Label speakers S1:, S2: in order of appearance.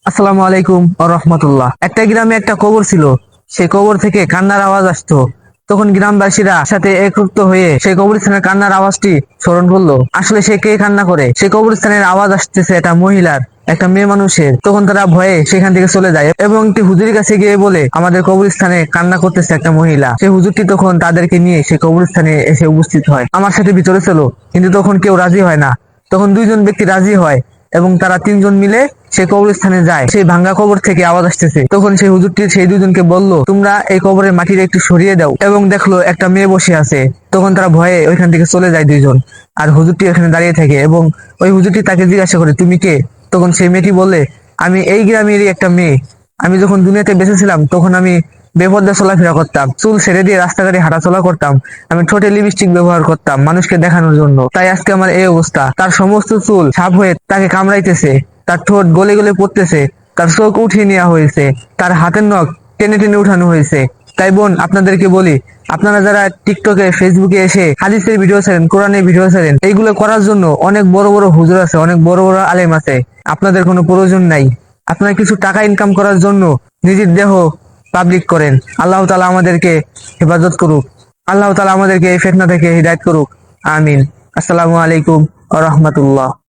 S1: আসসালামু আলাইকুম ও রহমতুল্লাহ। একটা গ্রামে একটা কবর ছিল। সেই কবর থেকে কান্নার আওয়াজ আসতো। তখন গ্রামবাসীরা সাথে একত্রিত হয়ে সেই কবরস্থানের কান্নার আওয়াজটি স্মরণ করলো। আসলে সে কে কান্না করে? সেই কবরস্থানের আওয়াজ আসতেছে একটা মহিলার, একটা মেয়ে মানুষের। তখন তারা ভয়ে সেখান থেকে চলে যায় এবং একটি হুজুরের কাছে গিয়ে বলে, আমাদের কবরস্থানে কান্না করতেছে একটা মহিলা। সেই হুজুরটি তখন তাদেরকে নিয়ে সেই কবরস্থানে এসে উপস্থিত হয়। আমার সাথে ভিতরে চলো, কিন্তু তখন কেউ রাজি হয় না। তখন দুইজন ব্যক্তি রাজি হয় এবং তারা তিনজন মিলে সে কবরস্থানে যায়। সেই ভাঙ্গা কবর থেকে আওয়াজ আসতেছে। তখন সেই হুজুরটি সেই দুজনকে বলল, তোমরা এই কবরের মাটিটা একটু সরিয়ে দাও। এবং দেখলো একটা মেয়ে বসে আছে। তখন তারা ভয়ে ওইখান থেকে চলে যায় দুইজন। আর হুজুরটি এখানে দাঁড়িয়ে থাকে এবং ওই হুজুরটি তাকে জিজ্ঞাসা করে, তুমি কে? তখন সেই মেয়েটি বলে, আমি এই গ্রামেরই একটা মেয়ে। আমি যখন দুনিয়াতে বেঁচে ছিলাম তখন আমি বেপরদা চলাফেরা করতাম, চুল ছেড়ে দিয়ে রাস্তাঘাটে হাঁটাচলা করতাম। আমি ঠোঁটে লিপস্টিক ব্যবহার করতাম মানুষকে দেখানোর জন্য। তাই আজকে আমার এই অবস্থা। তার সমস্ত চুল সাপ হয়ে তাকে কামড়াইতেছে, তার ঠোঁট গলে গলে পড়তেছে, তার চোখ উঠিয়ে নেওয়া হয়েছে, তার হাতের নখ টেনে টেনে উঠানো হয়েছে। তাই বোন, আপনাদেরকে বলি, আপনারা যারা টিকটকে ফেসবুকে এসে হাদিসের ভিডিও ছাড়েন, কোরআনের ভিডিও ছাড়েন, এইগুলো করার জন্য অনেক বড় বড় হুজুর আছে, অনেক বড় বড় আলেম আছে। আপনাদের কোনো প্রয়োজন নাই। আপনারা কিছু টাকা ইনকাম করার জন্য নিজের দেহ পাবলিক করেন। আল্লাহ তাআলা আমাদেরকে হেফাজত করুক। আল্লাহ তাআলা আমাদেরকে এই ফিতনা থেকে হিদায়াত করুক। আমিন। আসসালামু আলাইকুম ওয়া রাহমাতুল্লাহ।